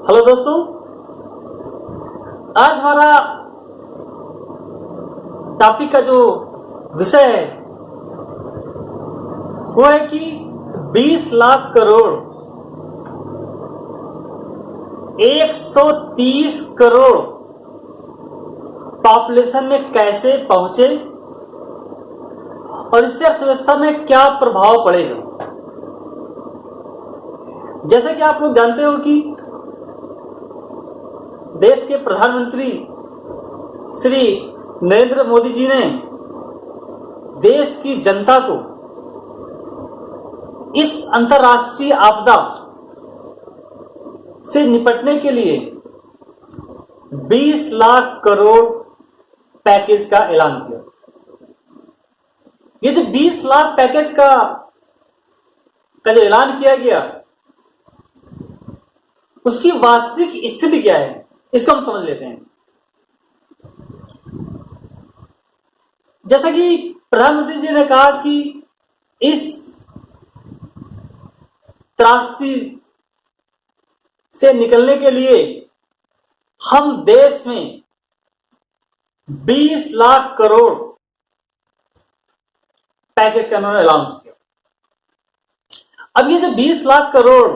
Hello दोस्तों, आज हमारा टॉपिक का जो विषय है वो है कि 20 लाख करोड़ 130 करोड़ पॉपुलेशन में कैसे पहुंचे और इससे अर्थव्यवस्था में क्या प्रभाव पड़ेगा। जैसे कि आप लोग जानते हो कि देश के प्रधानमंत्री श्री नरेंद्र मोदी जी ने देश की जनता को इस अंतर्राष्ट्रीय आपदा से निपटने के लिए 20 लाख करोड़ पैकेज का ऐलान किया। ये जो 20 लाख पैकेज का जो ऐलान किया गया, उसकी वास्तविक स्थिति क्या है, इसको हम समझ लेते हैं। जैसा कि प्रधानमंत्री जी ने कहा कि इस त्रासदी से निकलने के लिए हम देश में 20 लाख करोड़ पैकेज का उन्होंने अनाउंस किया। अब ये जो 20 लाख करोड़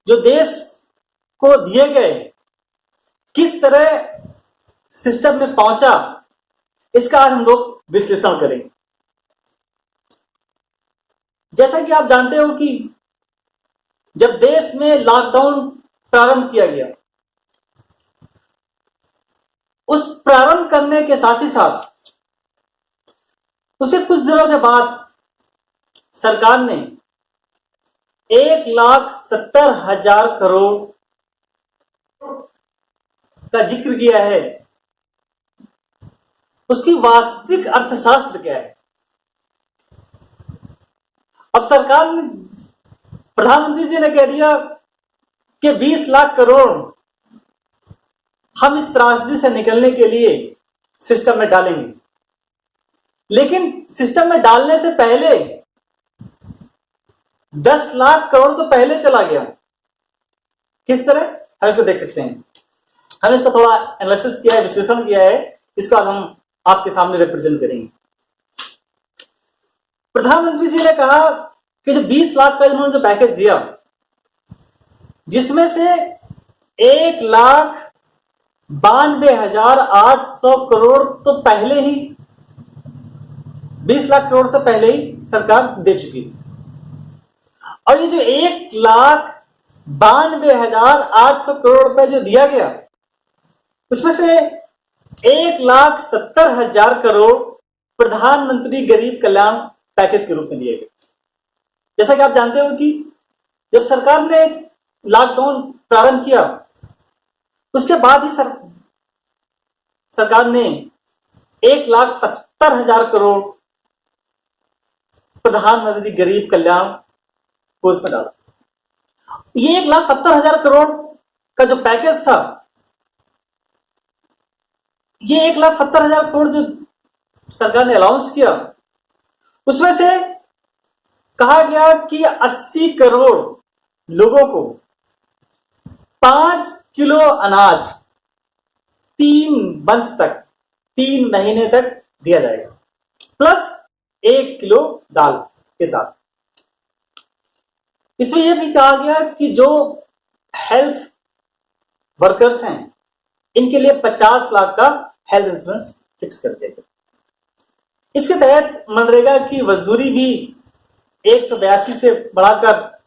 जो देश को दिए गए, किस तरह सिस्टम में पहुंचा, इसका आज हम लोग विश्लेषण करेंगे। जैसा कि आप जानते हो कि जब देश में लॉकडाउन प्रारंभ किया गया, उस प्रारंभ करने के साथ ही साथ उसे कुछ दिनों के बाद सरकार ने 1,70,000 करोड़ का जिक्र किया है। उसकी वास्तविक अर्थशास्त्र क्या है? अब सरकार ने, प्रधानमंत्री जी ने कह दिया कि 20 लाख करोड़ हम इस त्रासदी से निकलने के लिए सिस्टम में डालेंगे, लेकिन सिस्टम में डालने से पहले 10 लाख करोड़ तो पहले चला गया। किस तरह, हम इसको देख सकते हैं। हमने इसका थोड़ा एनालिसिस किया है, विश्लेषण किया है, इसका हम आपके सामने रिप्रेजेंट करेंगे। प्रधानमंत्री जी ने कहा कि जो 20 लाख का इन्होंने जो पैकेज दिया, जिसमें से 1,92,800 करोड़ तो पहले ही 20 लाख करोड़ से पहले ही सरकार दे चुकी थी, और ये जो 1,92,800 करोड़ रुपए जो दिया गया, उसमें से 1,70,000 करोड़ प्रधानमंत्री गरीब कल्याण पैकेज के रूप में दिए गए। जैसा कि आप जानते हो कि जब सरकार ने लॉकडाउन प्रारंभ किया, उसके बाद ही सरकार ने 1,70,000 करोड़ प्रधानमंत्री गरीब कल्याण को उसमें डाला। ये 1,70,000 करोड़ का जो पैकेज था, ये 1,70,000 करोड़ जो सरकार ने अनाउंस किया, उसमें से कहा गया कि 80 करोड़ लोगों को 5 किलो अनाज 3 महीने तक दिया जाएगा, प्लस 1 किलो दाल के साथ। इसमें यह भी कहा गया कि जो हेल्थ वर्कर्स हैं, इनके लिए 50 लाख का हेल्थ इंश्योरेंस फिक्स कर दिया गया। इसके तहत मनरेगा की मजदूरी भी 182 से बढ़ाकर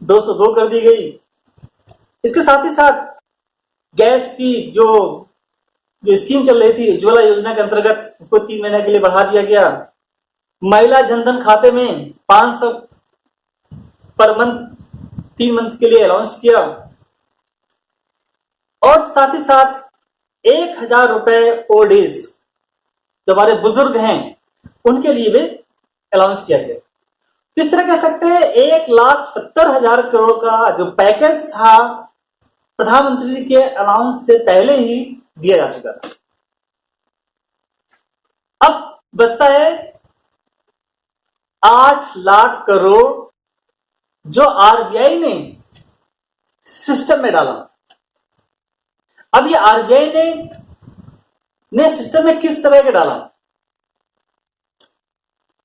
202 कर दी गई। इसके साथ ही साथ गैस की जो स्कीम चल रही थी उज्ज्वला योजना के अंतर्गत, उसको 3 महीने के लिए बढ़ा दिया गया। महिला जनधन खाते में 500 पर मंथ 3 मंथ के लिए अलाउंस किया, और साथ ही साथ 1,000 रुपए ओल्ड एज जो हमारे बुजुर्ग हैं उनके लिए भी अलाउंस किया गया। इस तरह कह सकते हैं 1,70,000 करोड़ का जो पैकेज था, प्रधानमंत्री जी के अनाउंस से पहले ही दिया जा चुका था। अब बचता है 8 लाख करोड़ जो आरबीआई ने सिस्टम में डाला। अब ये आरबीआई ने सिस्टम में किस तरह के डाला?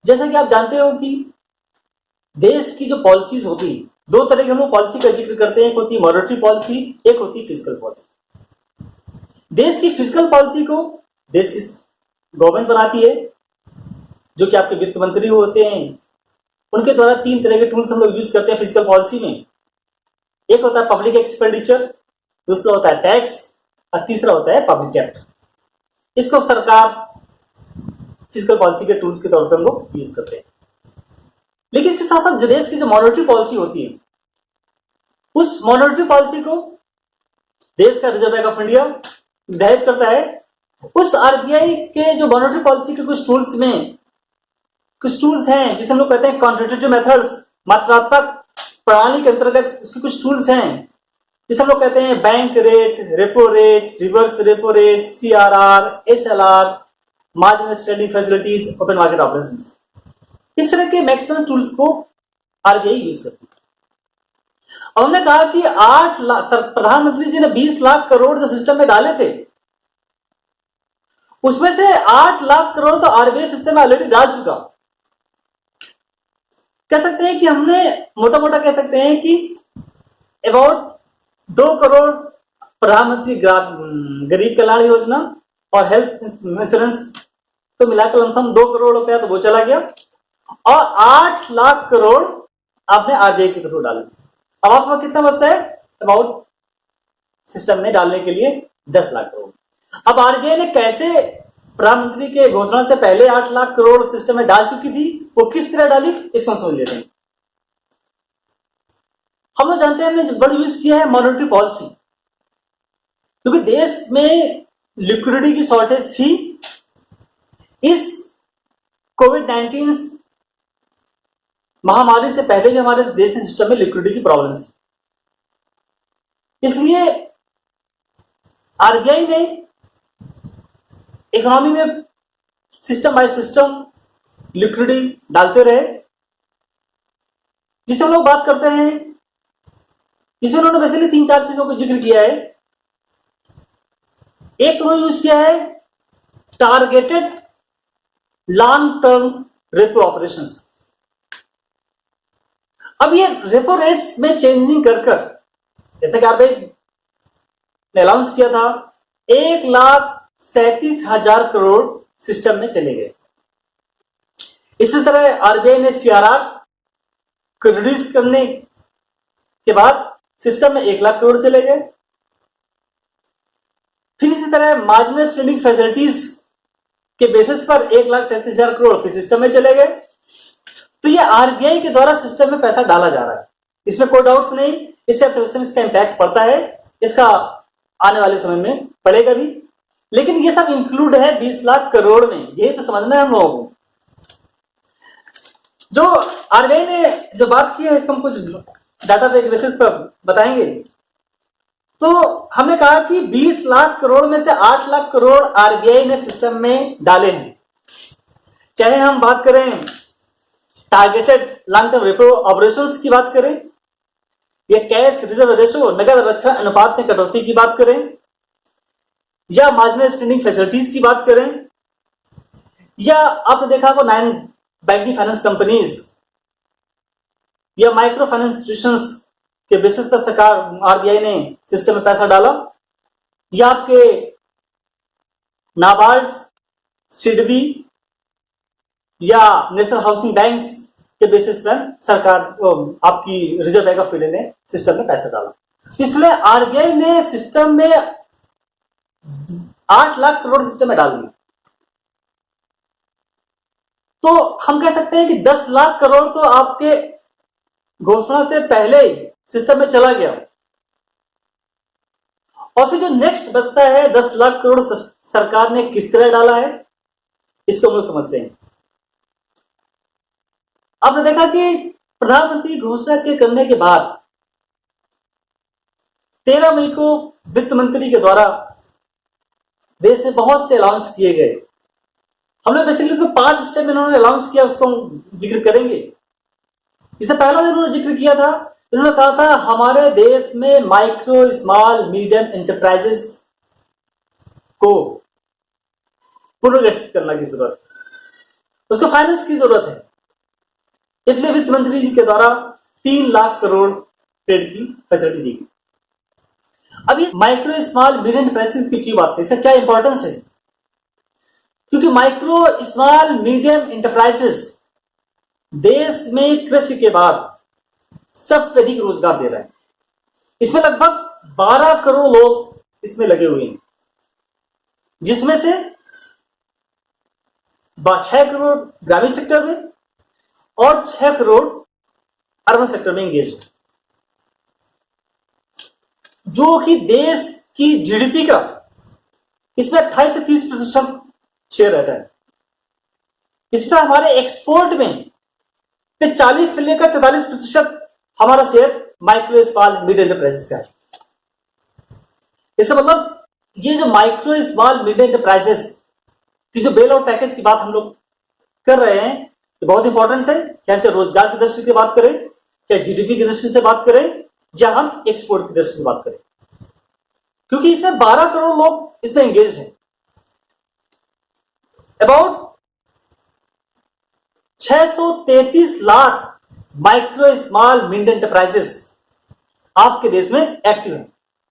जैसा कि आप जानते हो कि देश की जो पॉलिसीज होती, दो तरह की हम लोग पॉलिसी का जिक्र करते हैं, एक होती है मॉनेटरी पॉलिसी, एक होती है फिजिकल पॉलिसी। देश की फिजिकल पॉलिसी को देश की गवर्नमेंट बनाती है, जो कि आपके वित्त मंत्री होते हैं। उनके द्वारा तीन तरह के टूल्स हम लोग यूज करते हैं फिजिकल पॉलिसी में। एक होता है पब्लिक एक्सपेंडिचर, दूसरा होता है टैक्स, और तीसरा होता है पब्लिक डेब्ट। इसको सरकार फिजिकल पॉलिसी के टूल्स के तौर पर हम लोग यूज करते हैं। लेकिन इसके साथ साथ देश की जो मॉनेटरी पॉलिसी होती है, उस मॉनेटरी पॉलिसी को देश का रिजर्व बैंक ऑफ इंडिया निर्धारित करता है। उस आरबीआई के जो मॉनेटरी पॉलिसी के कुछ टूल्स में कुछ टूल्स हैं जिसे हम लोग कहते हैं क्वांटिटेटिव मेथड्स, मात्रात्मक प्रणाली के अंतर्गत उसके कुछ टूल्स हैं जिसे हम लोग कहते हैं bank rate, repo rate, reverse repo rate, CRR, SLR, marginal standing facilities, open market operations. इस तरह के मैक्सिमम टूल्स को आरबीआई यूज करती है। और हमने कहा कि 8 लाख प्रधानमंत्री जी ने 20 लाख करोड़ जो सिस्टम में डाले थे, उसमें से 8 लाख करोड़ तो आरबीआई सिस्टम में ऑलरेडी डाल चुका। कह सकते हैं कि हमने मोटा मोटा कह सकते हैं कि अबाउट 2 करोड़ प्रधानमंत्री गरीब कल्याण योजना और हेल्थ इंश्योरेंस तो मिलाकर लमसम 2 करोड़ रुपया तो वो चला गया, और 8 लाख करोड़ आपने आरबीआई की तरफ डाले। अब आपको कितना बचता है? अबाउट सिस्टम में डालने के लिए 10 लाख करोड़। अब आरबीआई ने कैसे प्रधानमंत्री के घोषणा से पहले 8 लाख करोड़ सिस्टम में डाल चुकी थी, वो किस तरह डाली, इसको समझ लेते हैं। हम लोग जानते हैं हमने वर्ड यूज किया है मॉनेटरी पॉलिसी, क्योंकि देश में लिक्विडिटी की शॉर्टेज थी। इस कोविड-19 महामारी से पहले भी हमारे देश के सिस्टम में लिक्विडिटी की प्रॉब्लम थी। इसलिए आरबीआई ने इकोनॉमी में सिस्टम बाय सिस्टम लिक्विडिटी डालते रहे, जिसे हम लोग बात करते हैं। इसमें उन्होंने बेसिकली 3-4 चीजों को जिक्र किया है। एक तो उन्होंने यूज किया है targeted long term repo operations. अब ये रेपो रेट्स में चेंजिंग कर जैसे कि आरबीआई ने अनाउंस किया था, 1,37,000 करोड़ सिस्टम में चले गए। इसी तरह आरबीआई ने सीआरआर को रिड्यूस करने के बाद सिस्टम में 1 लाख करोड़ चले गए। फिर इसी तरह मार्जिनल स्टैंडिंग फैसिलिटीज के बेसिस पर 1,37,000 करोड़ फिर सिस्टम में चले गए। तो ये आरबीआई के द्वारा सिस्टम में पैसा डाला जा रहा है, इसमें कोई डाउट्स नहीं। इससे अर्थव्यवस्था में इसका इंपैक्ट पड़ता है, इसका आने वाले समय में पड़ेगा भी। लेकिन ये सब इंक्लूड है 20 लाख करोड़ में, यही तो समझना है हम लोगों को। जो आरबीआई ने जो बात की है, इसको हम कुछ डाटा बेसिस पर बताएंगे। तो हमने कहा कि 20 लाख करोड़ में से 8 लाख करोड़ आरबीआई ने सिस्टम में डाले हैं। चाहे हम बात करें targeted long term repo operations की बात करें, या कैश रिजर्व रेशो नगद रक्षा अनुपात में कटौती की बात करें, या मार्जिनल स्टैंडिंग फैसिलिटीज की बात करें, या आपने देखा को 9 बैंकिंग फाइनेंस कंपनीज या माइक्रो फाइनेंस इंस्टीट्यूशंस के बेसिस पर सरकार आरबीआई ने सिस्टम में पैसा डाला, या आपके नाबार्ड, सिडबी या नेशनल हाउसिंग बैंक्स के बेसिस पर सरकार आपकी रिजर्व बैंक ऑफ इंडिया ने सिस्टम में पैसा डाला। इसलिए आरबीआई ने सिस्टम में 8 लाख करोड़ सिस्टम में डाल दिए। तो हम कह सकते हैं कि 10 लाख करोड़ तो आपके घोषणा से पहले सिस्टम में चला गया, और फिर जो नेक्स्ट बचता है 10 लाख करोड़ सरकार ने किस तरह डाला है, इसको हम लोग समझते हैं। आपने देखा कि प्रधानमंत्री घोषणा के करने के बाद 13 मई को वित्त मंत्री के द्वारा देश में बहुत से अनाउंस किए गए। हमने बेसिकली इसको 5 स्टेप में उन्होंने अनाउंस किया, उसको हम जिक्र करेंगे। इससे पहला दिन उन्होंने जिक्र किया था इन्होंने कहा था हमारे देश में माइक्रो स्मॉल मीडियम एंटरप्राइजेस को पुनर्गठित करने की जरूरत है, उसको फाइनेंस की जरूरत है। इसलिए वित्त मंत्री जी के द्वारा 3 लाख करोड़ क्रेडिट की फैसिलिटी दी गई। अब इस माइक्रो स्मॉल मीडियम एंटरप्राइजेस की क्यों बात करें, इसका क्या इंपॉर्टेंस है? क्योंकि माइक्रो स्मॉल मीडियम एंटरप्राइजेस देश में कृषि के बाद सबसे अधिक रोजगार दे रहा है। इसमें लगभग 12 करोड़ लोग इसमें लगे हुए हैं, जिसमें से 6 करोड़ ग्रामीण सेक्टर में और 6 करोड़ अर्बन सेक्टर में एंगेज है, जो कि देश की जीडीपी का इसमें 28 से 30% शेयर रहता है। इसी तरह हमारे एक्सपोर्ट में 40 से लेकर 43% हमारा share micro small medium enterprises का है। इसका मतलब ये जो माइक्रो स्मॉल मीडियम एंटरप्राइजेस की जो बेल आउट पैकेज की बात हम लोग कर रहे हैं, ये बहुत इंपॉर्टेंट है। चाहे रोजगार की दृष्टि से बात करें, चाहे जीडीपी की दृष्टि से बात करें, या हम एक्सपोर्ट की दृष्टि से बात करें, क्योंकि इसमें 12 करोड़ लोग इसमें एंगेज हैं। About 633 lakh micro small medium enterprises आपके देश में एक्टिव है,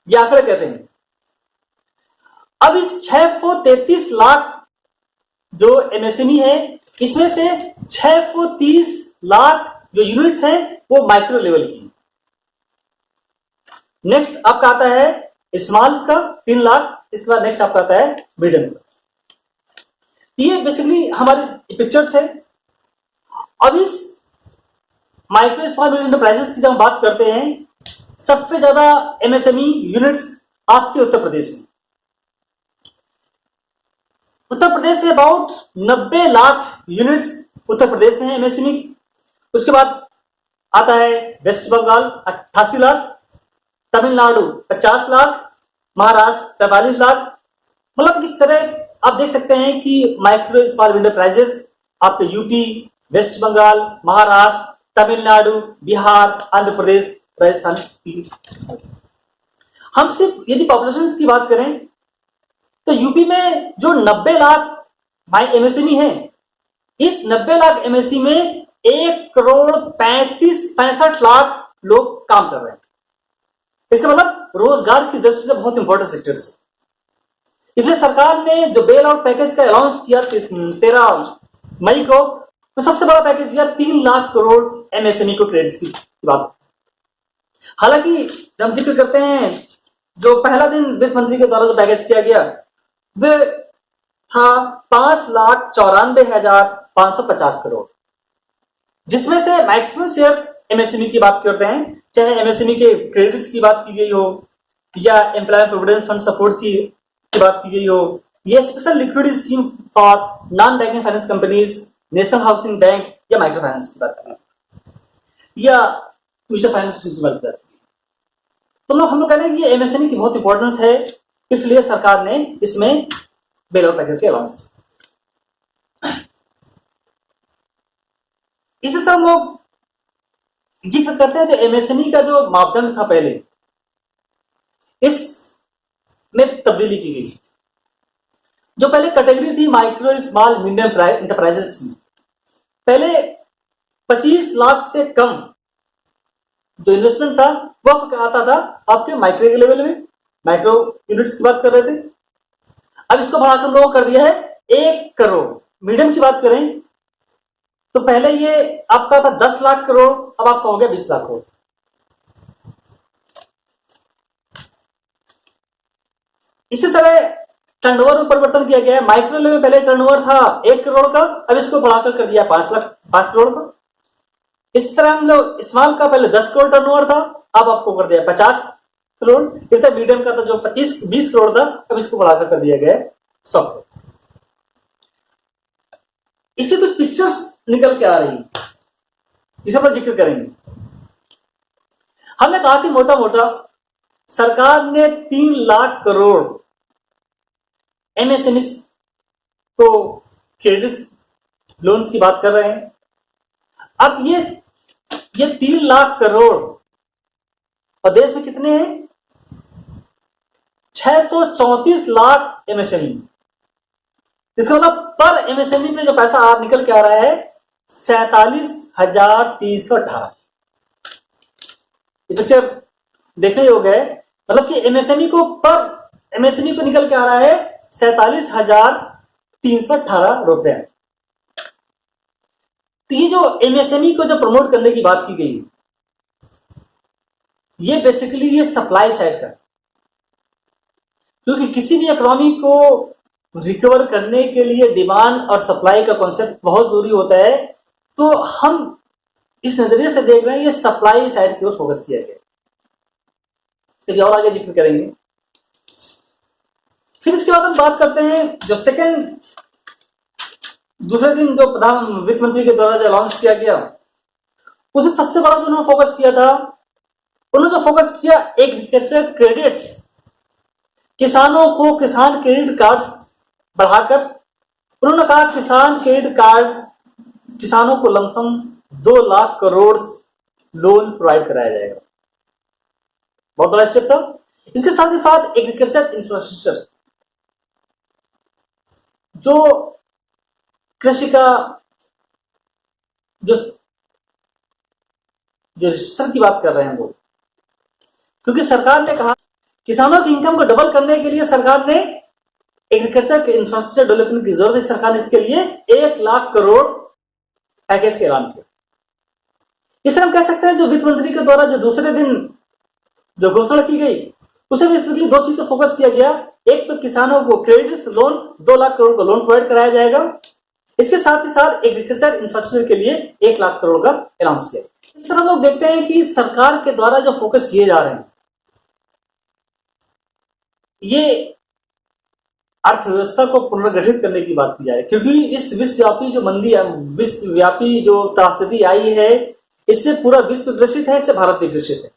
ये आंकड़े कहते हैं। अब इस 633 लाख जो एमएसएमई है, इसमें से 630 लाख जो यूनिट्स हैं वो माइक्रो लेवल की। नेक्स्ट आपका आता है स्मॉल्स का 3 लाख, इसके बाद नेक्स्ट आपका आता है मीडियम का। ये बेसिकली हमारे पिक्चर्स है। अब इस माइक्रो स्मॉल मीडियम एंटरप्राइजेस की जब हम बात करते हैं, सबसे ज्यादा एमएसएमई यूनिट्स आपके उत्तर प्रदेश में। उत्तर प्रदेश में अबाउट 90 लाख यूनिट्स उत्तर प्रदेश में है एमएसएमई। उसके बाद आता है वेस्ट बंगाल 88 लाख, तमिलनाडु 50 लाख, महाराष्ट्र 47 लाख। मतलब इस तरह आप देख सकते हैं कि माइक्रो स्मॉल एंटरप्राइजेस आपके यूपी, वेस्ट बंगाल, महाराष्ट्र, तमिलनाडु, बिहार, आंध्र प्रदेश, राजस्थान। हम सिर्फ यदि पॉपुलेशन की बात करें तो यूपी में जो 90 लाख एमएसएमई है, इस 90 लाख एमएसएमई में 1 करोड़ 65 लाख लोग काम कर रहे हैं। इसका मतलब रोजगार की दृष्टि से बहुत इंपॉर्टेंट सेक्टर्स। इसलिए सरकार ने जो बेल आउट पैकेज का अनाउंस किया 13 मई को, तो सबसे बड़ा पैकेज दिया 3 लाख करोड़ एमएसएमई को क्रेडिट्स की बात। हालांकि जब हम जिक्र करते हैं, जो पहला दिन वित्त मंत्री के द्वारा जो पैकेज किया गया वह था 5,94,550 करोड़, जिसमें से मैक्सिमम शेयर्स एमएसएमई की बात करते हैं, चाहे एमएसएमई के क्रेडिट्स की बात की गई हो या एम्प्लॉय प्रोविडेंट फंड सपोर्ट की बात की गई हो, या special liquidity scheme for non banking finance companies, national housing bank या माइक्रो फाइनेंस की बात करें, या म्यूचुअल फाइनेंस की बात करें, तो हम लोग कह रहे हैं कि एमएसएमई की बहुत इंपॉर्टेंस है। इसलिए सरकार ने इसमें बेल आउट पैकेज के अनाउंस किया। इसी तरह हम लोग जिक्र करते हैं जो एमएसएमई का जो मापदंड था पहले, इसमें तब्दीली की गई। जो पहले कैटेगरी थी माइक्रो स्मॉल मीडियम एंटरप्राइजेस की, पहले 25 लाख से कम जो इन्वेस्टमेंट था वो आता था आपके माइक्रो के लेवल में, माइक्रो यूनिट्स की बात कर रहे थे। अब इसको बढ़ाकर लोगों कर दिया है 1 करोड़। मीडियम की बात करें तो पहले ये आपका था 10 लाख करोड़, अब आपका हो गया 20 लाख करोड़। इसी तरह टर्नओवर में परिवर्तन किया गया है। माइक्रो लेवल में पहले टर्नओवर था 1 करोड़ का, अब इसको बढ़ाकर कर दिया 5 करोड़ का। इस तरह हम लोग स्मॉल का पहले 10 करोड़ टर्नओवर था, अब आपको कर दिया 50 करोड़। इस तरह मीडियम का था जो 20 करोड़ था, अब इसको बढ़ाकर कर दिया गया 100 करोड़। इससे कुछ पिक्चर्स निकल के आ रही है, इसे पर जिक्र करेंगे। हमने कहा कि मोटा मोटा सरकार ने 3 लाख करोड़ एमएसएमई को क्रेडिट लोन्स की बात कर रहे हैं। अब ये 3 लाख करोड़ और देश में कितने हैं? 634 लाख एमएसएमई। इसका मतलब पर एमएसएमई में जो पैसा निकल के आ रहा है 47,318। ये पिक्चर देखने योग्य है। मतलब कि एमएसएमई को निकल के आ रहा है 47,318 रुपए। तो ये जो एमएसएमई को जो प्रमोट करने की बात की गई, ये बेसिकली ये सप्लाई साइड का, क्योंकि किसी भी इकोनॉमी को रिकवर करने के लिए डिमांड और सप्लाई का कॉन्सेप्ट बहुत जरूरी होता है। तो हम इस नजरिए से देख रहे हैं, ये सप्लाई साइड की ओर फोकस किया गया। इसके और आगे जिक्र करेंगे। फिर इसके बाद हम बात करते हैं जो दूसरे दिन जो प्रधान वित्त मंत्री के द्वारा जो अनाउंस किया गया, उसमें सबसे बड़ा जो उन्होंने फोकस किया था, उन्होंने जो फोकस किया एग्रीकल्चर क्रेडिट्स, किसानों को किसान क्रेडिट कार्ड्स बढ़ाकर उन्होंने कहा किसान क्रेडिट कार्ड किसानों को lump sum 2 lakh crore loan provide कराया जाएगा। बहुत बड़ा स्टेप था। इसके साथ ही साथ एग्रीकल्चर इंफ्रास्ट्रक्चर, जो कृषि का जो रजिस्ट्रेशन की बात कर रहे हैं वो, क्योंकि सरकार ने कहा किसानों की इनकम को डबल करने के लिए सरकार ने एग्रीकल्चर के इंफ्रास्ट्रक्चर डेवलपमेंट की जरूरत है। सरकार ने इसके लिए 1 लाख करोड़ पैकेज का ऐलान किया। इसे हम कह सकते हैं जो वित्त मंत्री के द्वारा जो दूसरे दिन जो घोषणा की गई, उसे भी इसके लिए 2 चीजों फोकस किया गया। एक तो किसानों को क्रेडिट लोन 2 लाख करोड़ का लोन प्रोवाइड कराया जाएगा। इसके साथ ही साथ एग्रीकल्चर इंफ्रास्ट्रक्चर के लिए 1 लाख करोड़ का अनाउंस किया। इस तरह हम लोग देखते हैं कि सरकार के द्वारा जो फोकस किए जा रहे हैं, ये अर्थव्यवस्था को पुनर्गठित करने की बात की जा रही है। क्योंकि इस विश्वव्यापी जो मंदी, विश्वव्यापी जो त्रासदी आई है, इससे पूरा विश्व ग्रसित है, इससे भारत भी ग्रसित है।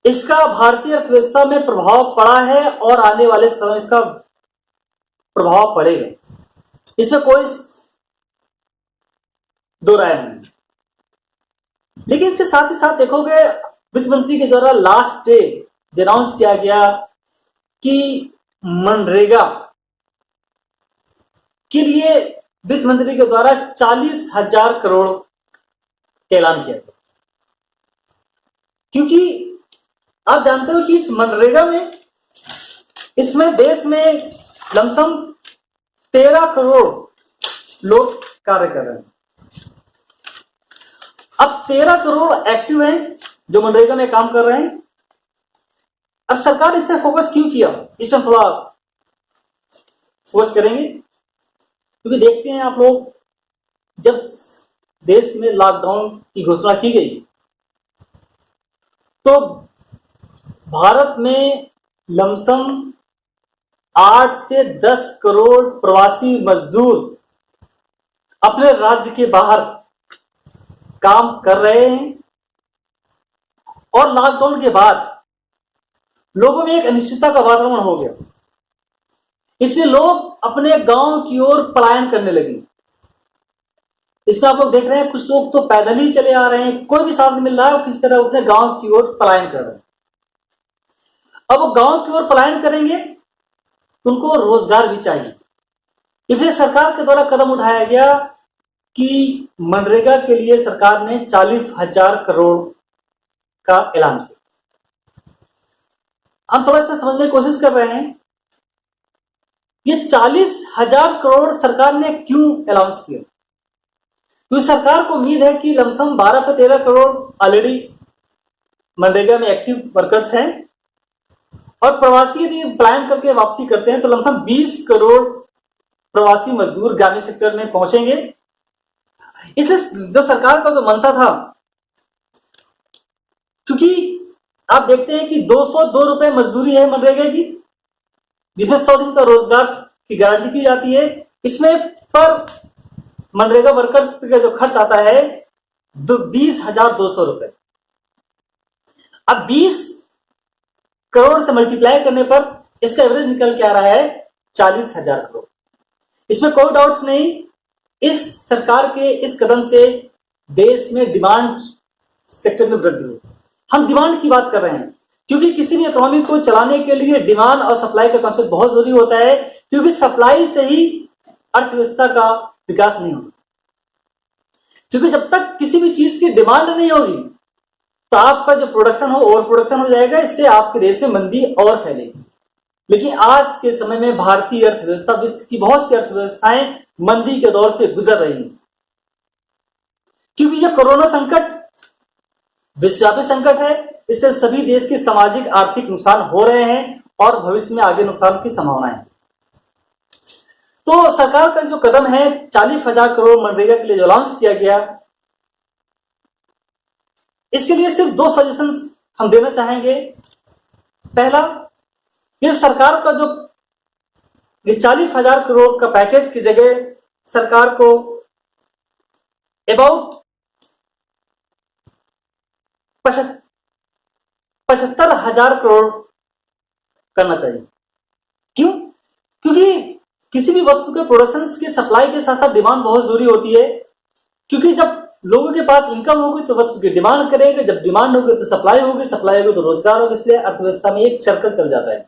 इसका भारतीय अर्थव्यवस्था में प्रभाव पड़ा है और आने वाले समय इसका प्रभाव पड़ेगा, इसमें कोई दो राय नहीं। लेकिन इसके साथ ही साथ देखोगे वित्त मंत्री के द्वारा लास्ट डे जो अनाउंस किया गया कि मनरेगा के लिए वित्त मंत्री के द्वारा 40,000 करोड़ का ऐलान किया गया। क्योंकि आप जानते हो कि इस मनरेगा में, इसमें देश में लमसम 13 करोड़ लोग कार्य कर रहे हैं। अब 13 करोड़ एक्टिव हैं जो मनरेगा में काम कर रहे हैं। अब सरकार इस पर फोकस क्यों किया, इस पर थोड़ा फोकस करेंगे। क्योंकि देखते हैं आप लोग, जब देश में लॉकडाउन की घोषणा की गई तो भारत में लमसम 8 से 10 करोड़ प्रवासी मजदूर अपने राज्य के बाहर काम कर रहे हैं। और लॉकडाउन के बाद लोगों में एक अनिश्चितता का वातावरण हो गया, इसलिए लोग अपने गांव की ओर पलायन करने लगे। इसमें आप लोग देख रहे हैं कुछ लोग तो पैदल ही चले आ रहे हैं, कोई भी साधन मिल रहा है, किसी तरह अपने गांव की ओर पलायन कर रहे हैं। अब वो गांव की ओर पलायन करेंगे तो उनको रोजगार भी चाहिए। इसलिए सरकार के द्वारा कदम उठाया गया कि मनरेगा के लिए सरकार ने 40,000 करोड़ का ऐलान किया। हम थोड़ा इसमें समझने की कोशिश कर रहे हैं, ये 40,000 करोड़ सरकार ने क्यों अनाउंस किया। क्योंकि सरकार को उम्मीद है कि लमसम 12 से 13 करोड़ ऑलरेडी मनरेगा में एक्टिव वर्कर्स हैं, और प्रवासी यदि प्लान करके वापसी करते हैं तो लमसम 20 करोड़ प्रवासी मजदूर ग्रामीण सेक्टर में पहुंचेंगे। इसलिए जो सरकार का जो मंशा था, क्योंकि आप देखते हैं कि 202 रुपए मजदूरी है मनरेगा की, जिसमें 100 दिन का रोजगार की गारंटी की जाती है। इसमें पर मनरेगा वर्कर्स का जो खर्च आता है 20,200 रुपए। अब 20 करोड़ से मल्टीप्लाई करने पर इसका एवरेज निकल के आ रहा है 40,000 करोड़। इसमें कोई डाउट्स नहीं, इस सरकार के इस कदम से देश में डिमांड सेक्टर में वृद्धि हुई। हम डिमांड की बात कर रहे हैं, क्योंकि किसी भी इकोनॉमी को चलाने के लिए डिमांड और सप्लाई का कॉन्सेप्ट बहुत जरूरी होता है, क्योंकि सप्लाई से ही अर्थव्यवस्था का विकास नहीं हो सकता। क्योंकि जब तक किसी भी चीज की डिमांड नहीं होगी तो आपका जो प्रोडक्शन हो ओवर प्रोडक्शन हो जाएगा, इससे आपके देश में मंदी और फैलेगी। लेकिन आज के समय में भारतीय अर्थव्यवस्था, विश्व की बहुत सी अर्थव्यवस्थाएं मंदी के दौर से गुजर रही हैं, क्योंकि यह कोरोना संकट विश्वव्यापी संकट है। इससे सभी देश के सामाजिक आर्थिक नुकसान हो रहे हैं और भविष्य में आगे नुकसान की संभावना है। तो सरकार का जो कदम है 40,000 करोड़ मनरेगा के लिए जो लॉन्च किया गया, इसके लिए सिर्फ 2 सजेशंस हम देना चाहेंगे। पहला, ये सरकार का जो ये 40,000 करोड़ का पैकेज की जगह सरकार को अबाउट 75,000 करोड़ करना चाहिए। क्यों? क्योंकि किसी भी वस्तु के प्रोडक्शन की सप्लाई के साथ साथ डिमांड बहुत जरूरी होती है, क्योंकि जब लोगों के पास इनकम होगी तो वस्तु की डिमांड करेंगे, जब डिमांड होगी तो सप्लाई होगी, सप्लाई होगी तो रोजगार होगा। इसलिए अर्थव्यवस्था में एक सर्कल चल जाता है।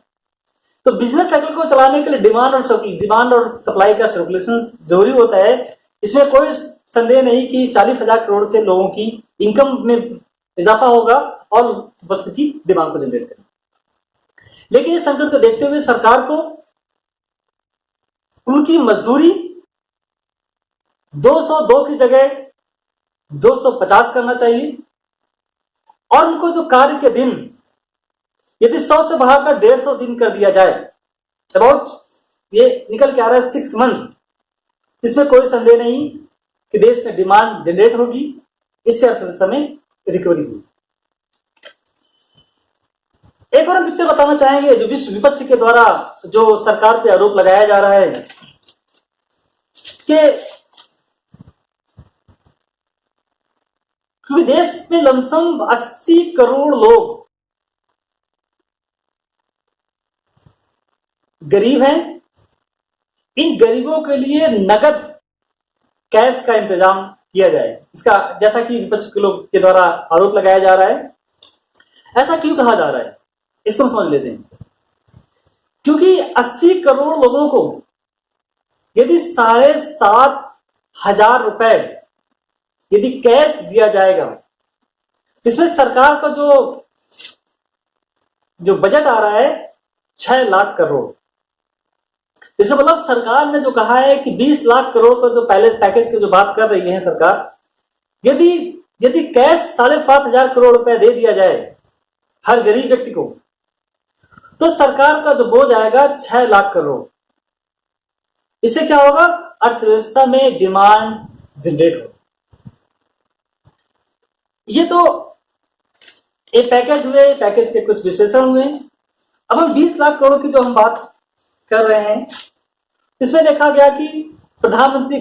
तो बिजनेस साइकिल को चलाने के लिए डिमांड और सप्लाई का सर्कुलेशन जरूरी होता है। इसमें कोई संदेह नहीं कि 40,000 करोड़ से लोगों की इनकम में इजाफा होगा और वस्तु की डिमांड को जनरेट करेगा। लेकिन इस संकट को देखते हुए सरकार को उनकी मजदूरी 202 की जगह 250 करना चाहिए, और उनको जो कार्य के दिन यदि 100 से बढ़ाकर 150 दिन कर दिया जाए, अबाउट ये निकल के आ रहा है 6 मंथ, इसमें कोई संदेह नहीं कि देश में डिमांड जनरेट होगी, इससे अर्थव्यवस्था में रिकवरी होगी। एक और हम पिक्चर बताना चाहेंगे जो विश्व विपक्ष के द्वारा जो सरकार पे आरोप लगाया जा रहा है कि क्योंकि देश में लमसम 80 करोड़ लोग गरीब हैं, इन गरीबों के लिए नगद कैश का इंतजाम किया जाए, इसका जैसा कि विपक्ष के लोग के द्वारा आरोप लगाया जा रहा है। ऐसा क्यों कहा जा रहा है, इसको हम समझ लेते हैं। क्योंकि 80 करोड़ लोगों को यदि 7,500 रुपए यदि कैश दिया जाएगा, इसमें सरकार का जो बजट आ रहा है 6 लाख करोड़। इसका मतलब सरकार ने जो कहा है कि 20 लाख करोड़ का जो पहले पैकेज की जो बात कर रही है सरकार, यदि कैश 7,500 करोड़ रुपए दे दिया जाए हर गरीब व्यक्ति को, तो सरकार का जो बोझ आएगा 6 लाख करोड़। इससे क्या होगा, अर्थव्यवस्था में डिमांड जनरेट होगा। ये तो एक पैकेज हुए, पैकेज के कुछ विशेषण हुए। अब हम 20 लाख करोड़ की जो हम बात कर रहे हैं, इसमें देखा गया कि प्रधानमंत्री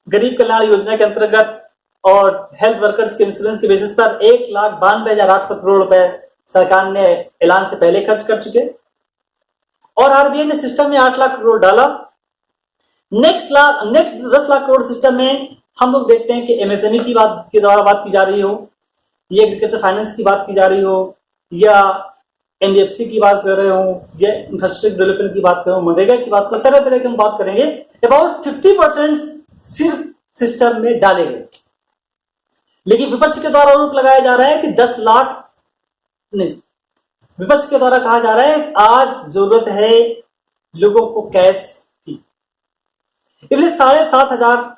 गरीब कल्याण योजना के अंतर्गत और हेल्थ वर्कर्स के इंश्योरेंस के बेसिस पर 1,92,800 करोड़ रुपए सरकार ने ऐलान से पहले खर्च कर चुके, और आरबीआई ने सिस्टम में 8 लाख करोड़ डाला। नेक्स्ट 10 लाख करोड़ सिस्टम में हम लोग देखते हैं कि एमएसएमई की बात के द्वारा बात की जा रही हो, या एग्रीकल्चर फाइनेंस की बात की जा रही हो, या एनबीएफसी की बात कर रहे हो, या इंफ्रास्ट्रक्चर डेवलपमेंट की बात कर रहे हो, मनरेगा की बात कर, तरह तरह की हम बात करेंगे। अबाउट 50% सिर्फ सिस्टम में डाले गए। लेकिन विपक्ष के द्वारा आरोप लगाया जा रहा है कि 10 लाख नहीं, विपक्ष के द्वारा कहा जा रहा है आज जरूरत है लोगों को कैश की, इसलिए 7,500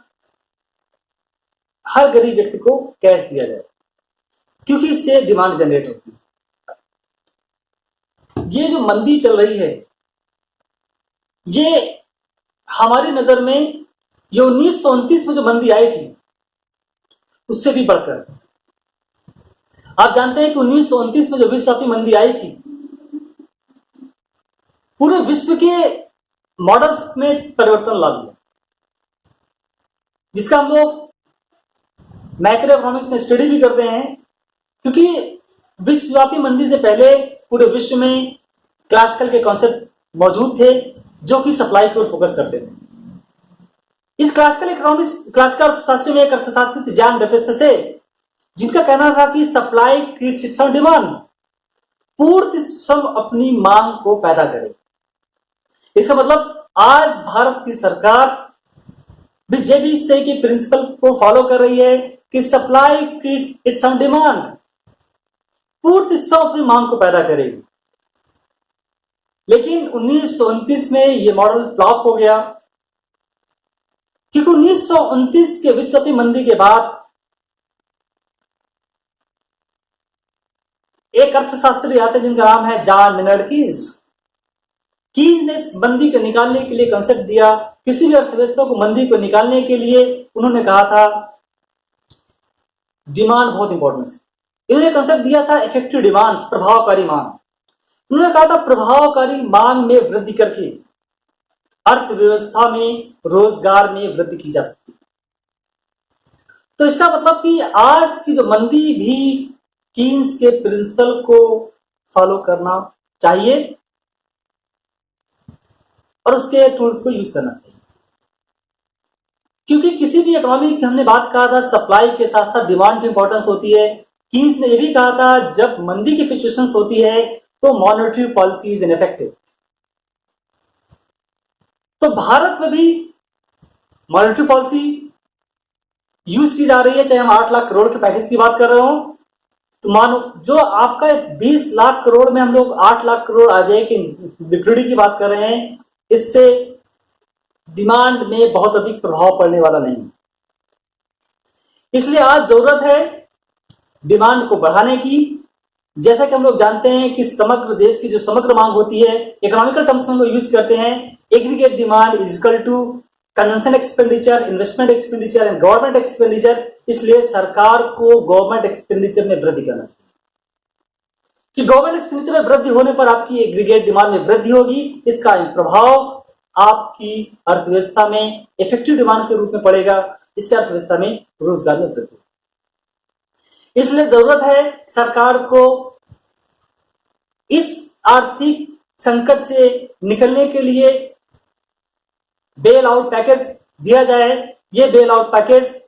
हर गरीब व्यक्ति को कैश दिया जाए, क्योंकि इससे डिमांड जनरेट होती है। ये जो मंदी चल रही है, ये हमारी नजर में जो 1929 में जो मंदी आई थी उससे भी बढ़कर, आप जानते हैं कि 1929 में जो विश्वव्यापी मंदी आई थी, पूरे विश्व के मॉडल्स में परिवर्तन ला दिया, जिसका हम लोग मैक्रो इकोनॉमिक्स में स्टडी भी करते हैं। क्योंकि विश्वव्यापी मंदी से पहले पूरे विश्व में क्लासिकल के कॉन्सेप्ट मौजूद थे जो कि सप्लाई की ओर फोकस करते थे। इस क्लासिकल अर्थशास्त्र में एक अर्थशास्त्री थे जॉन डफेसे, जिनका कहना था कि supply creates its own demand, पूर्ति स्वयं अपनी मांग को पैदा करे। इसका मतलब आज भारत की सरकार बीजेपी के प्रिंसिपल को फॉलो कर रही है कि supply creates its own demand, पूर्ति स्वयं अपनी मांग को पैदा करेगी। लेकिन 1929 में यह मॉडल फ्लॉप हो गया, क्योंकि 1929 के विश्वव्यापी मंदी के बाद एक अर्थशास्त्री आते जिनका नाम है जॉन मेनर्ड कीज ने इस मंदी को निकालने के लिए कंसेप्ट दिया। किसी भी अर्थव्यवस्था को मंदी को निकालने के लिए उन्होंने कहा था डिमांड बहुत इंपॉर्टेंट है। इन्होंने कंसेप्ट दिया था इफेक्टिव डिमांड, प्रभावकारी मांग। उन्होंने कहा था प्रभावकारी मांग में वृद्धि करके अर्थव्यवस्था में रोजगार में वृद्धि की जा सकती है। तो इसका मतलब कि आज की जो मंदी भी कीन्स के प्रिंसिपल को फॉलो करना चाहिए और उसके टूल्स को यूज करना चाहिए, क्योंकि किसी भी इकोनॉमी की हमने बात कहा था सप्लाई के साथ साथ डिमांड की इंपॉर्टेंस होती है। कीन्स ने यह भी कहा था जब मंदी की सिचुएशंस होती है तो मॉनेटरी पॉलिसी इज इनइफेक्टिव। तो भारत में भी मॉनेटरी पॉलिसी यूज की जा रही है, चाहे हम 8 लाख करोड़ के पैकेज की बात कर रहे हो। तो मानो जो आपका 20 लाख करोड़ में हम लोग 8 लाख करोड़ आरबीआई की लिक्विडिटी की बात कर रहे हैं, इससे डिमांड में बहुत अधिक प्रभाव पड़ने वाला नहीं। इसलिए आज जरूरत है डिमांड को बढ़ाने की। जैसा कि हम लोग जानते हैं कि समग्र देश की जो समग्र मांग होती है, इकोनॉमिकल टर्म्स में हम लोग यूज करते हैं, aggregate demand is equal to consumption expenditure, investment expenditure and government expenditure. इसलिए सरकार को गवर्नमेंट एक्सपेंडिचर में वृद्धि करना चाहिए, कि गवर्नमेंट एक्सपेंडिचर में वृद्धि होने पर आपकी एग्रीगेट डिमांड में वृद्धि होगी। इसका प्रभाव आपकी अर्थव्यवस्था में इफेक्टिव डिमांड के रूप में पड़ेगा, इससे अर्थव्यवस्था में रोजगार में वृद्धि। इसलिए जरूरत है सरकार को इस आर्थिक संकट से निकलने के लिए बेल आउट पैकेज दिया जाए। यह बेल आउट पैकेज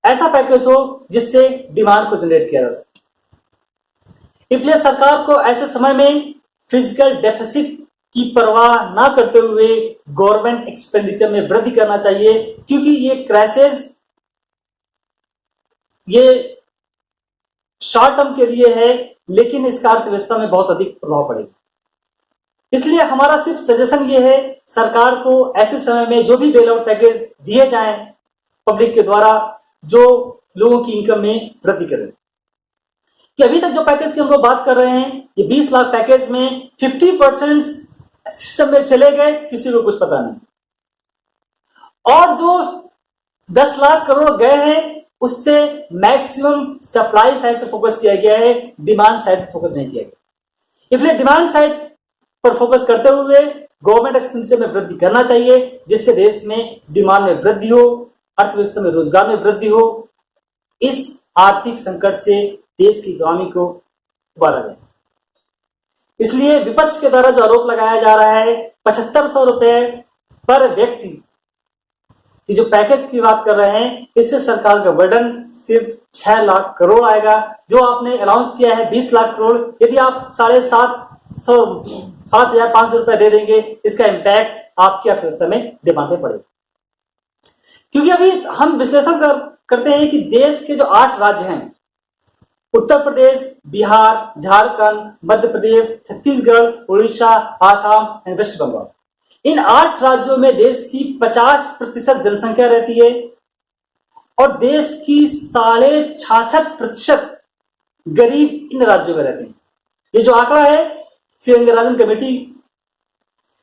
ऐसा पैकेज हो जिससे डिमांड को जनरेट किया जा सके। इसलिए सरकार को ऐसे समय में फिजिकल डेफिसिट की परवाह ना करते हुए गवर्नमेंट एक्सपेंडिचर में वृद्धि करना चाहिए, क्योंकि ये क्राइसिस ये शॉर्ट टर्म के लिए है, लेकिन इसका अर्थव्यवस्था में बहुत अधिक प्रभाव पड़ेगा। इसलिए हमारा सिर्फ सजेशन ये है सरकार को ऐसे समय में जो भी बेल आउट पैकेज दिए जाएं पब्लिक के द्वारा, जो लोगों की इनकम में वृद्धि करें। कि अभी तक जो पैकेज की हम लोग बात कर रहे हैं, ये 20 लाख पैकेज में 50% सिस्टम में चले गए, किसी को कुछ पता नहीं, और जो 10 लाख करोड़ गए हैं उससे मैक्सिमम सप्लाई साइड पर फोकस किया गया है, डिमांड साइड पर फोकस नहीं किया गया। इसलिए डिमांड साइड पर फोकस करते हुए गवर्नमेंट एक्सपेंडिचर में वृद्धि करना चाहिए, जिससे देश में डिमांड में वृद्धि हो, अर्थव्यवस्था में रोजगार में वृद्धि हो, इस आर्थिक संकट से देश की इकोनॉमी को उबारा जाए। इसलिए विपक्ष के द्वारा जो आरोप लगाया जा रहा है 7500 रुपए पर व्यक्ति की जो पैकेज की बात कर रहे हैं, इससे सरकार का बर्डन सिर्फ 6 लाख करोड़ आएगा। जो आपने अनाउंस किया है 20 लाख करोड़, यदि आप 7,500 रुपए दे देंगे, इसका इंपैक्ट आपकी अर्थव्यवस्था में डिमांड में पड़ेगा। क्योंकि अभी हम विश्लेषण करते हैं कि देश के जो 8 राज्य हैं, उत्तर प्रदेश, बिहार, झारखंड, मध्य प्रदेश, छत्तीसगढ़, उड़ीसा, आसाम एंड वेस्ट बंगाल, इन 8 राज्यों में देश की 50% जनसंख्या रहती है और देश की 66.5% गरीब इन राज्यों में रहते हैं। ये जो आंकड़ा है फिरंगराजन कमेटी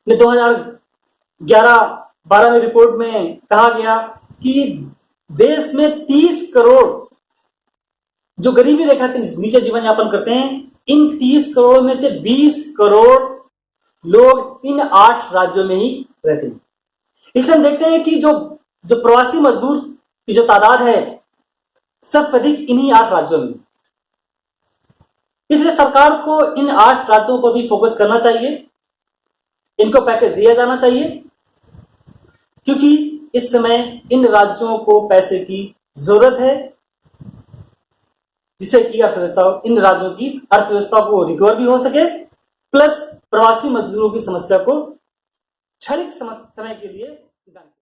ने 2011-12 में रिपोर्ट में कहा गया कि देश में 30 करोड़ जो गरीबी रेखा के नीचे जीवन यापन करते हैं, इन 30 करोड़ में से 20 करोड़ लोग इन 8 राज्यों में ही रहते हैं। इसलिए हम देखते हैं कि जो प्रवासी मजदूर की जो तादाद है सबसे अधिक इन्हीं 8 राज्यों में। इसलिए सरकार को इन 8 राज्यों पर भी फोकस करना चाहिए, इनको पैकेज दिया जाना चाहिए, क्योंकि इस समय इन राज्यों को पैसे की जरूरत है जिससे कि अर्थव्यवस्था, इन राज्यों की अर्थव्यवस्था को रिकवर भी हो सके, प्लस प्रवासी मजदूरों की समस्या को क्षणिक समय के लिए